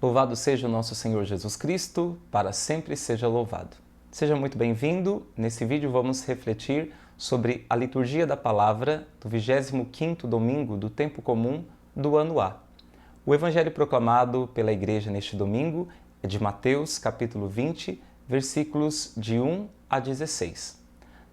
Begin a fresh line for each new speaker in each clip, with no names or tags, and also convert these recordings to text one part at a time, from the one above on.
Louvado seja o nosso Senhor Jesus Cristo, para sempre seja louvado. Seja muito bem-vindo. Nesse vídeo vamos refletir sobre a liturgia da palavra do 25º domingo do tempo comum do ano A. O evangelho proclamado pela igreja neste domingo é de Mateus, capítulo 20, versículos de 1 a 16.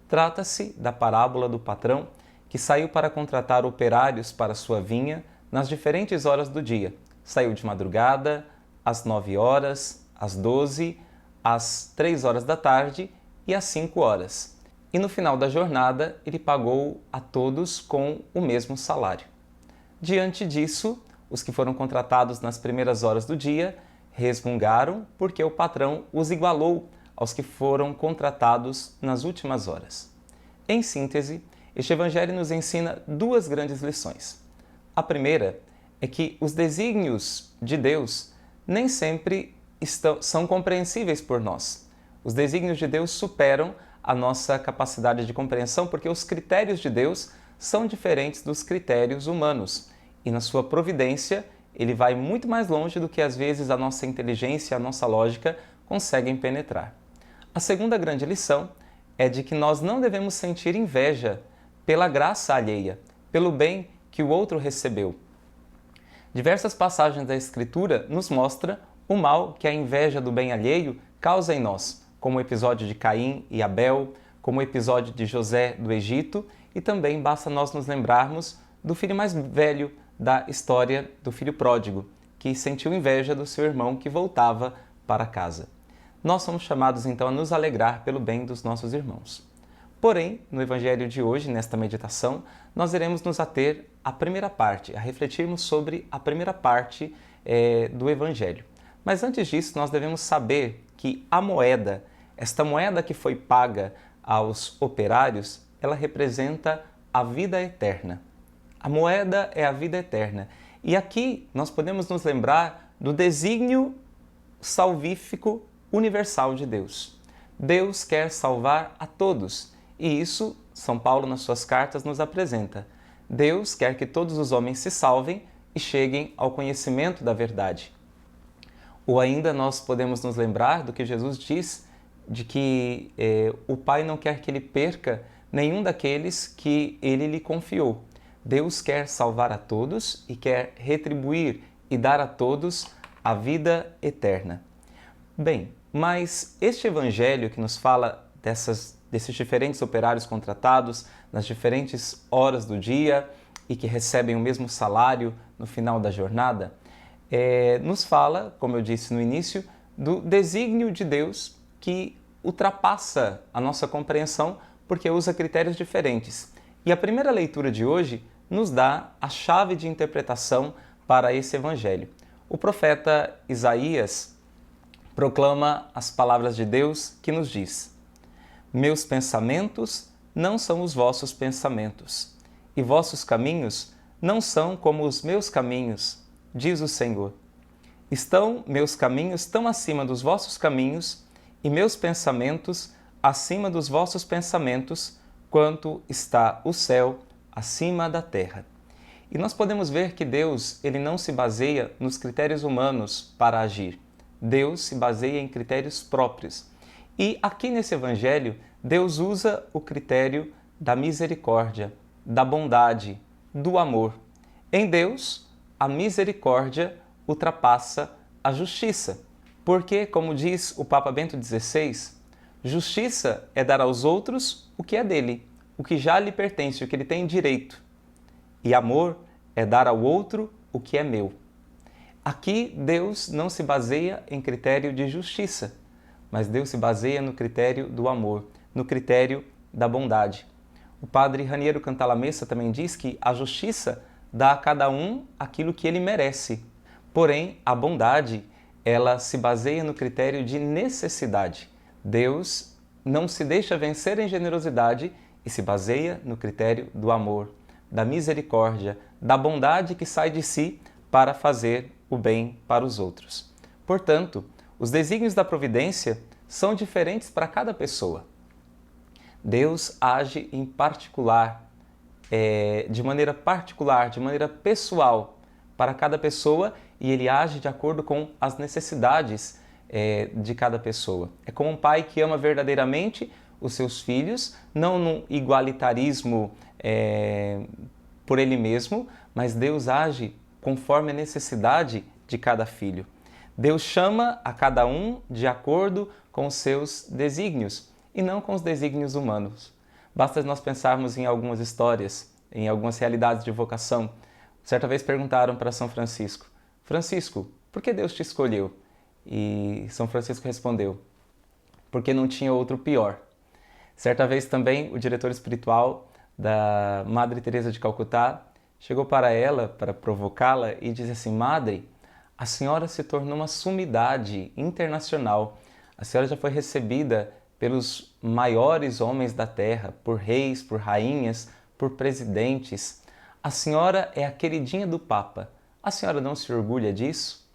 Trata-se da parábola do patrão que saiu para contratar operários para sua vinha nas diferentes horas do dia. Saiu de madrugada, às 9 horas, às 12, às 3 horas da tarde e às 5 horas. E no final da jornada, ele pagou a todos com o mesmo salário. Diante disso, os que foram contratados nas primeiras horas do dia resmungaram porque o patrão os igualou aos que foram contratados nas últimas horas. Em síntese, este evangelho nos ensina duas grandes lições. A primeira é que os desígnios de Deus nem sempre são compreensíveis por nós. Os desígnios de Deus superam a nossa capacidade de compreensão porque os critérios de Deus são diferentes dos critérios humanos. E na sua providência, ele vai muito mais longe do que às vezes a nossa inteligência e a nossa lógica conseguem penetrar. A segunda grande lição é de que nós não devemos sentir inveja pela graça alheia, pelo bem que o outro recebeu. Diversas passagens da Escritura nos mostram o mal que a inveja do bem alheio causa em nós, como o episódio de Caim e Abel, como o episódio de José do Egito, e também basta nós nos lembrarmos do filho mais velho da história do filho pródigo, que sentiu inveja do seu irmão que voltava para casa. Nós somos chamados então a nos alegrar pelo bem dos nossos irmãos. Porém, no Evangelho de hoje, nesta meditação, nós iremos nos ater à primeira parte, a refletirmos sobre a primeira parte do Evangelho. Mas antes disso, nós devemos saber que a moeda, esta moeda que foi paga aos operários, ela representa a vida eterna. A moeda é a vida eterna. E aqui nós podemos nos lembrar do desígnio salvífico universal de Deus. Deus quer salvar a todos. E isso, São Paulo, nas suas cartas, nos apresenta. Deus quer que todos os homens se salvem e cheguem ao conhecimento da verdade. Ou ainda nós podemos nos lembrar do que Jesus diz, de que o Pai não quer que ele perca nenhum daqueles que ele lhe confiou. Deus quer salvar a todos e quer retribuir e dar a todos a vida eterna. Bem, mas este evangelho que nos fala desses diferentes operários contratados nas diferentes horas do dia e que recebem o mesmo salário no final da jornada, nos fala, como eu disse no início, do desígnio de Deus que ultrapassa a nossa compreensão porque usa critérios diferentes. E a primeira leitura de hoje nos dá a chave de interpretação para esse evangelho. O profeta Isaías proclama as palavras de Deus que nos diz: meus pensamentos não são os vossos pensamentos, e vossos caminhos não são como os meus caminhos, diz o Senhor. Estão meus caminhos tão acima dos vossos caminhos, e meus pensamentos acima dos vossos pensamentos, quanto está o céu acima da terra. E nós podemos ver que Deus, ele não se baseia nos critérios humanos para agir. Deus se baseia em critérios próprios. E aqui nesse evangelho, Deus usa o critério da misericórdia, da bondade, do amor. Em Deus, a misericórdia ultrapassa a justiça. Porque, como diz o Papa Bento XVI, justiça é dar aos outros o que é dele, o que já lhe pertence, o que ele tem direito. E amor é dar ao outro o que é meu. Aqui, Deus não se baseia em critério de justiça, mas Deus se baseia no critério do amor, no critério da bondade. O padre Raniero Cantalamessa também diz que a justiça dá a cada um aquilo que ele merece. Porém, a bondade, ela se baseia no critério de necessidade. Deus não se deixa vencer em generosidade e se baseia no critério do amor, da misericórdia, da bondade que sai de si para fazer o bem para os outros. Portanto, os desígnios da providência são diferentes para cada pessoa. Deus age em particular, de maneira pessoal, para cada pessoa e Ele age de acordo com as necessidades de cada pessoa. É como um pai que ama verdadeiramente os seus filhos, não num igualitarismo por ele mesmo, mas Deus age conforme a necessidade de cada filho. Deus chama a cada um de acordo com os seus desígnios e não com os desígnios humanos. Basta nós pensarmos em algumas histórias, em algumas realidades de vocação. Certa vez perguntaram para São Francisco: Francisco, por que Deus te escolheu? E São Francisco respondeu: porque não tinha outro pior. Certa vez também o diretor espiritual da Madre Teresa de Calcutá chegou para ela, para provocá-la, e disse assim: Madre, a senhora se tornou uma sumidade internacional. A senhora já foi recebida pelos maiores homens da terra, por reis, por rainhas, por presidentes. A senhora é a queridinha do Papa. A senhora não se orgulha disso?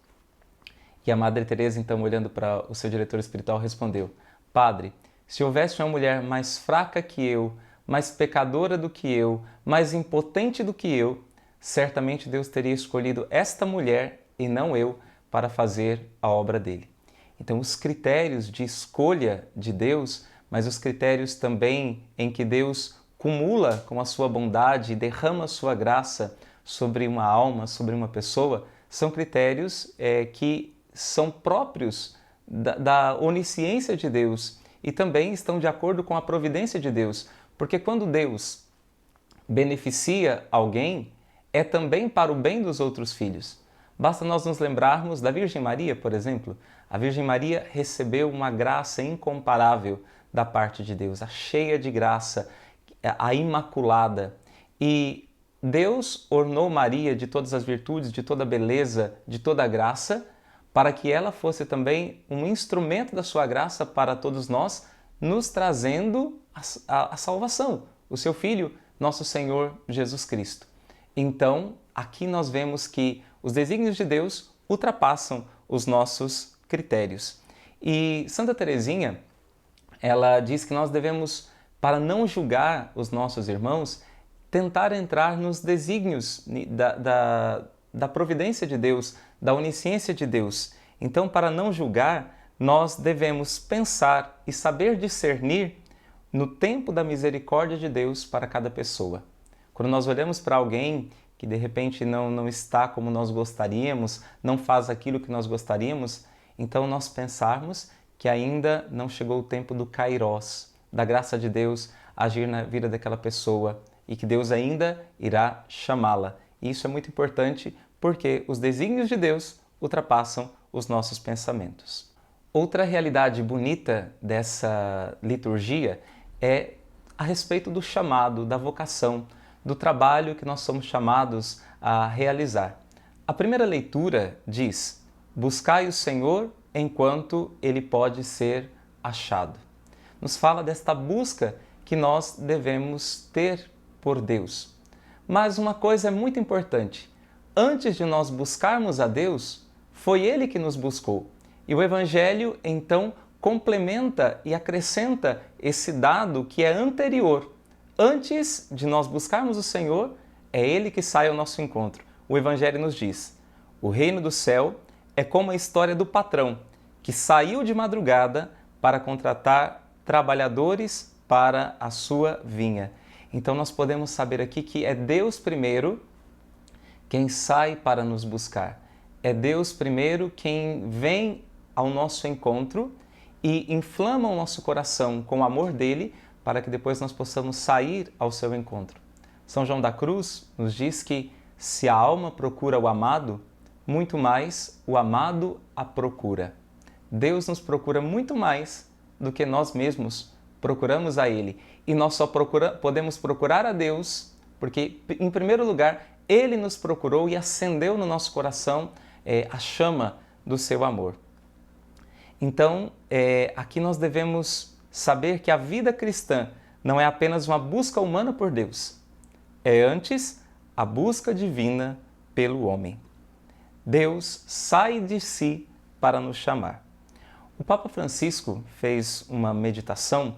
E a Madre Teresa, então, olhando para o seu diretor espiritual, respondeu: Padre, se houvesse uma mulher mais fraca que eu, mais pecadora do que eu, mais impotente do que eu, certamente Deus teria escolhido esta mulher e não eu para fazer a obra dele. Então, os critérios de escolha de Deus, mas os critérios também em que Deus cumula com a sua bondade e derrama a sua graça sobre uma alma, sobre uma pessoa, são critérios que são próprios da onisciência de Deus e também estão de acordo com a providência de Deus, porque quando Deus beneficia alguém, é também para o bem dos outros filhos. Basta nós nos lembrarmos da Virgem Maria, por exemplo. A Virgem Maria recebeu uma graça incomparável da parte de Deus, a cheia de graça, a imaculada. E Deus ornou Maria de todas as virtudes, de toda a beleza, de toda a graça, para que ela fosse também um instrumento da sua graça para todos nós, nos trazendo a salvação, o seu Filho, nosso Senhor Jesus Cristo. Então, aqui nós vemos que os desígnios de Deus ultrapassam os nossos critérios. E Santa Teresinha, ela diz que nós devemos, para não julgar os nossos irmãos, tentar entrar nos desígnios da providência de Deus, da onisciência de Deus. Então, para não julgar, nós devemos pensar e saber discernir no tempo da misericórdia de Deus para cada pessoa. Quando nós olhamos para alguém que de repente não está como nós gostaríamos, não faz aquilo que nós gostaríamos, então nós pensarmos que ainda não chegou o tempo do Kairós, da graça de Deus agir na vida daquela pessoa e que Deus ainda irá chamá-la. E isso é muito importante porque os desígnios de Deus ultrapassam os nossos pensamentos. Outra realidade bonita dessa liturgia é a respeito do chamado, da vocação, do trabalho que nós somos chamados a realizar. A primeira leitura diz: buscai o Senhor enquanto Ele pode ser achado. Nos fala desta busca que nós devemos ter por Deus. Mas uma coisa é muito importante: antes de nós buscarmos a Deus, foi Ele que nos buscou. E o Evangelho, então, complementa e acrescenta esse dado que é anterior. Antes de nós buscarmos o Senhor, é Ele que sai ao nosso encontro. O Evangelho nos diz: o reino do céu é como a história do patrão, que saiu de madrugada para contratar trabalhadores para a sua vinha. Então nós podemos saber aqui que é Deus primeiro quem sai para nos buscar. É Deus primeiro quem vem ao nosso encontro e inflama o nosso coração com o amor dele para que depois nós possamos sair ao seu encontro. São João da Cruz nos diz que se a alma procura o amado, muito mais o amado a procura. Deus nos procura muito mais do que nós mesmos procuramos a Ele. E nós só podemos procurar a Deus porque, em primeiro lugar, Ele nos procurou e acendeu no nosso coração a chama do seu amor. Então, aqui nós devemos saber que a vida cristã não é apenas uma busca humana por Deus, é antes a busca divina pelo homem. Deus sai de si para nos chamar. O Papa Francisco fez uma meditação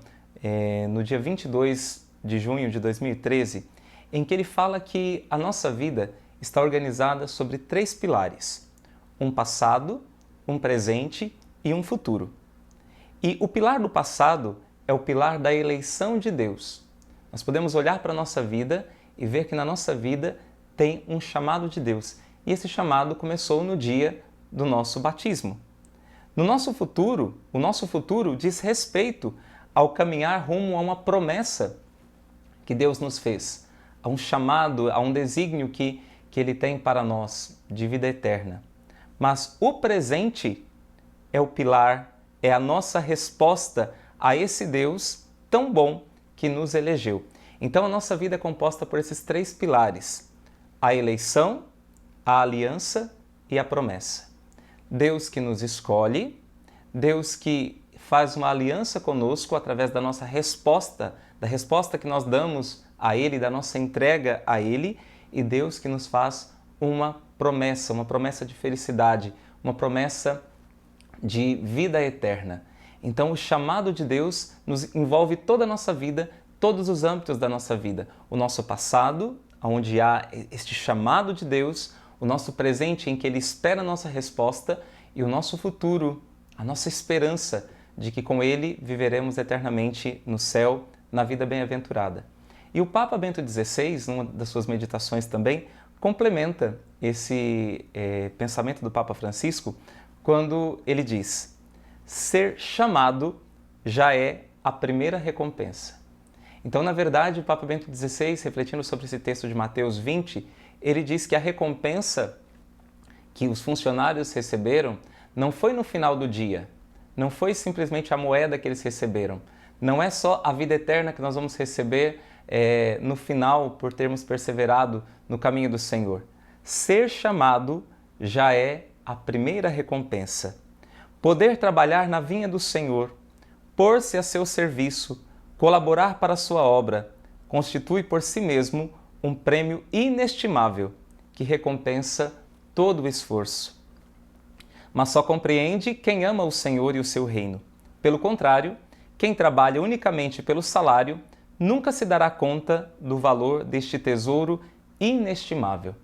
no dia 22 de junho de 2013, em que ele fala que a nossa vida está organizada sobre 3 pilares. um passado, um presente e um futuro. E o pilar do passado é o pilar da eleição de Deus. Nós podemos olhar para a nossa vida e ver que na nossa vida tem um chamado de Deus. E esse chamado começou no dia do nosso batismo. No nosso futuro, o nosso futuro diz respeito ao caminhar rumo a uma promessa que Deus nos fez, a um chamado, a um desígnio que Ele tem para nós de vida eterna. Mas o presente é o pilar, é a nossa resposta a esse Deus tão bom que nos elegeu. Então a nossa vida é composta por esses três pilares: a eleição, a aliança e a promessa. Deus que nos escolhe, Deus que faz uma aliança conosco através da nossa resposta, da resposta que nós damos a Ele, da nossa entrega a Ele, e Deus que nos faz uma promessa de felicidade, uma promessa de vida eterna. Então o chamado de Deus nos envolve toda a nossa vida, todos os âmbitos da nossa vida. O nosso passado, onde há este chamado de Deus, o nosso presente em que Ele espera a nossa resposta, e o nosso futuro, a nossa esperança de que com Ele viveremos eternamente no céu, na vida bem-aventurada. E o Papa Bento XVI, numa das suas meditações também, complementa esse pensamento do Papa Francisco quando ele diz: ser chamado já é a primeira recompensa. Então, na verdade, o Papa Bento XVI, refletindo sobre esse texto de Mateus 20, ele diz que a recompensa que os funcionários receberam não foi no final do dia, não foi simplesmente a moeda que eles receberam, não é só a vida eterna que nós vamos receber no final por termos perseverado no caminho do Senhor. Ser chamado já é a primeira recompensa. Poder trabalhar na vinha do Senhor, pôr-se a seu serviço, colaborar para a sua obra, constitui por si mesmo um prêmio inestimável que recompensa todo o esforço. Mas só compreende quem ama o Senhor e o seu reino. Pelo contrário, quem trabalha unicamente pelo salário nunca se dará conta do valor deste tesouro inestimável.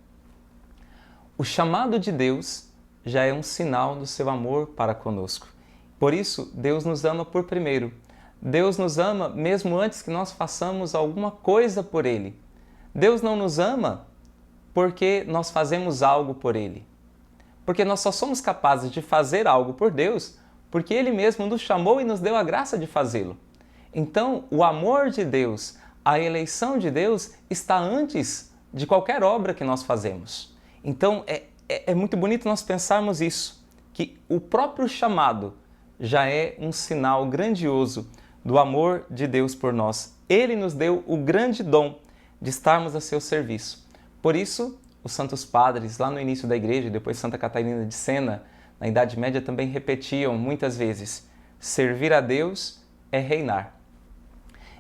O chamado de Deus já é um sinal do seu amor para conosco. Por isso, Deus nos ama por primeiro. Deus nos ama mesmo antes que nós façamos alguma coisa por Ele. Deus não nos ama porque nós fazemos algo por Ele. Porque nós só somos capazes de fazer algo por Deus porque Ele mesmo nos chamou e nos deu a graça de fazê-lo. Então, o amor de Deus, a eleição de Deus está antes de qualquer obra que nós fazemos. Então, é muito bonito nós pensarmos isso, que o próprio chamado já é um sinal grandioso do amor de Deus por nós. Ele nos deu o grande dom de estarmos a seu serviço. Por isso, os santos padres, lá no início da igreja, depois Santa Catarina de Sena, na Idade Média, também repetiam muitas vezes: servir a Deus é reinar.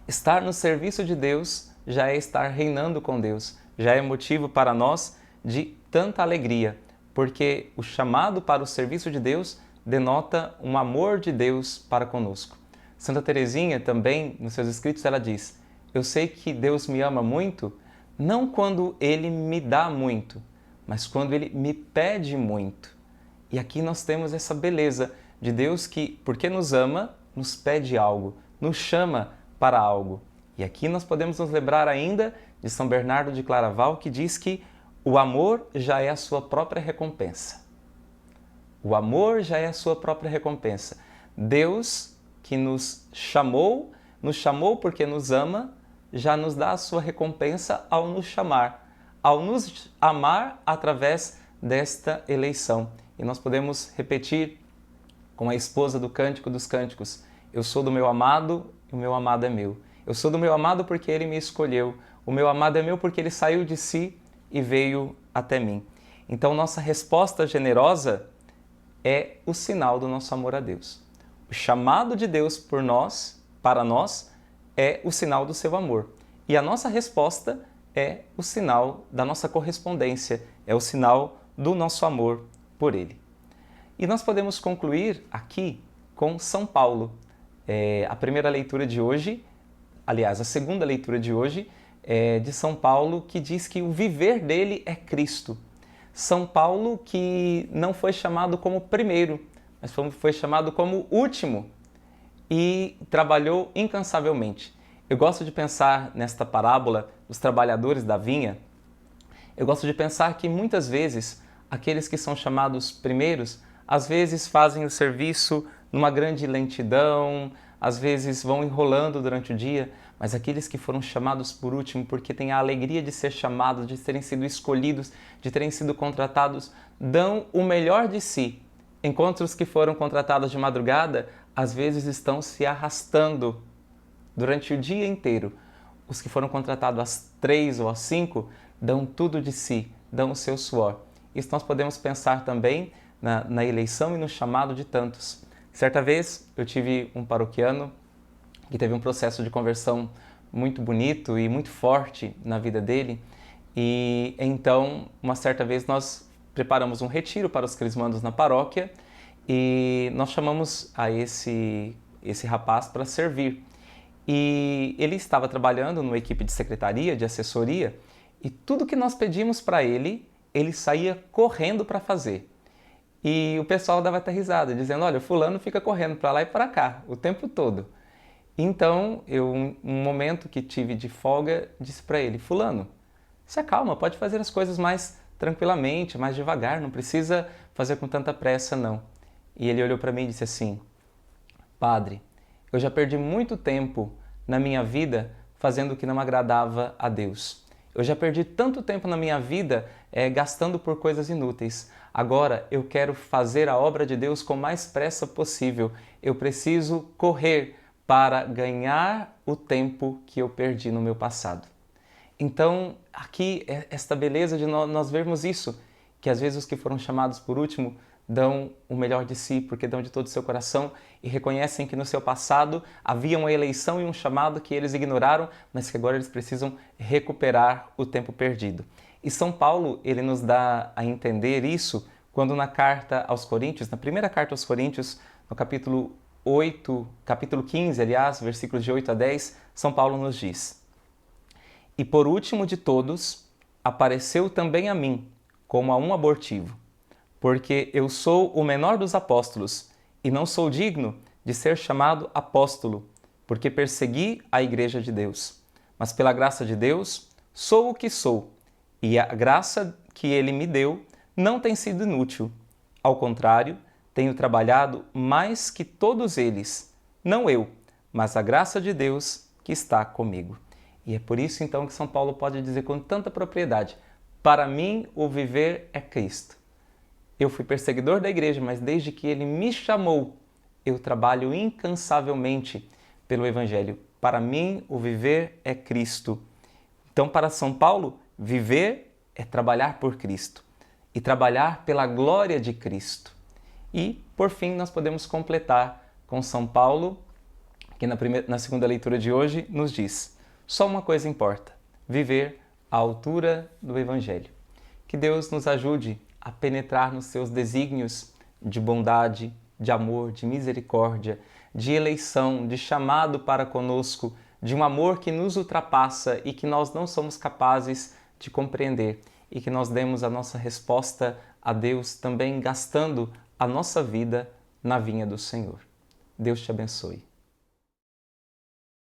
Estar no serviço de Deus já é estar reinando com Deus, já é motivo para nós de tanta alegria, porque o chamado para o serviço de Deus denota um amor de Deus para conosco. Santa Teresinha também, nos seus escritos, ela diz: eu sei que Deus me ama muito, não quando Ele me dá muito, mas quando Ele me pede muito. E aqui nós temos essa beleza de Deus que, porque nos ama, nos pede algo, nos chama para algo. E aqui nós podemos nos lembrar ainda de São Bernardo de Claraval, que diz que o amor já é a sua própria recompensa. O amor já é a sua própria recompensa. Deus que nos chamou porque nos ama, já nos dá a sua recompensa ao nos chamar, ao nos amar através desta eleição. E nós podemos repetir com a esposa do Cântico dos Cânticos: eu sou do meu amado e o meu amado é meu. Eu sou do meu amado porque ele me escolheu. O meu amado é meu porque ele saiu de si e veio até mim. Então, nossa resposta generosa é o sinal do nosso amor a Deus. O chamado de Deus por nós, para nós, é o sinal do seu amor. E a nossa resposta é o sinal da nossa correspondência, é o sinal do nosso amor por Ele. E nós podemos concluir aqui com São Paulo. A primeira leitura de hoje, aliás, a segunda leitura de hoje é de São Paulo, que diz que o viver dele é Cristo. São Paulo que não foi chamado como primeiro, mas foi chamado como último e trabalhou incansavelmente. Eu gosto de pensar nesta parábola dos trabalhadores da vinha. Eu gosto de pensar que muitas vezes aqueles que são chamados primeiros, às vezes fazem o serviço numa grande lentidão, às vezes vão enrolando durante o dia, mas aqueles que foram chamados por último, porque têm a alegria de ser chamados, de terem sido escolhidos, de terem sido contratados, dão o melhor de si. Enquanto os que foram contratados de madrugada, às vezes estão se arrastando durante o dia inteiro. Os que foram contratados às 3 ou às 5 dão tudo de si, dão o seu suor. Isso nós podemos pensar também na eleição e no chamado de tantos. Certa vez eu tive um paroquiano que teve um processo de conversão muito bonito e muito forte na vida dele, e então uma certa vez nós preparamos um retiro para os crismandos na paróquia e nós chamamos a esse rapaz para servir. E ele estava trabalhando numa equipe de secretaria, de assessoria, e tudo que nós pedimos para ele, ele saía correndo para fazer. E o pessoal dava até risada, dizendo, olha, fulano fica correndo para lá e para cá, o tempo todo. Então, um momento que tive de folga, disse para ele, fulano, se acalma, pode fazer as coisas mais tranquilamente, mais devagar, não precisa fazer com tanta pressa, não. E ele olhou para mim e disse assim, padre, eu já perdi muito tempo na minha vida fazendo o que não agradava a Deus. Eu já perdi tanto tempo na minha vida gastando por coisas inúteis. Agora eu quero fazer a obra de Deus com mais pressa possível. Eu preciso correr para ganhar o tempo que eu perdi no meu passado. Então, aqui, esta beleza de nós vermos isso, que às vezes os que foram chamados por último dão o melhor de si, porque dão de todo o seu coração e reconhecem que no seu passado havia uma eleição e um chamado que eles ignoraram, mas que agora eles precisam recuperar o tempo perdido. E São Paulo, ele nos dá a entender isso quando na carta aos Coríntios, na primeira carta aos Coríntios, no capítulo 15, aliás, versículos de 8 a 10, São Paulo nos diz: E por último de todos, apareceu também a mim, como a um abortivo, porque eu sou o menor dos apóstolos e não sou digno de ser chamado apóstolo, porque persegui a igreja de Deus. Mas pela graça de Deus, sou o que sou, e a graça que Ele me deu não tem sido inútil. Ao contrário, tenho trabalhado mais que todos eles, não eu, mas a graça de Deus que está comigo. E é por isso então que São Paulo pode dizer com tanta propriedade, para mim o viver é Cristo. Eu fui perseguidor da igreja, mas desde que Ele me chamou, eu trabalho incansavelmente pelo Evangelho. Para mim, o viver é Cristo. Então, para São Paulo, viver é trabalhar por Cristo e trabalhar pela glória de Cristo. E, por fim, nós podemos completar com São Paulo, que na segunda leitura de hoje nos diz: só uma coisa importa, viver à altura do Evangelho. Que Deus nos ajude a penetrar nos seus desígnios de bondade, de amor, de misericórdia, de eleição, de chamado para conosco, de um amor que nos ultrapassa e que nós não somos capazes de compreender, e que nós demos a nossa resposta a Deus também gastando a nossa vida na vinha do Senhor. Deus te abençoe.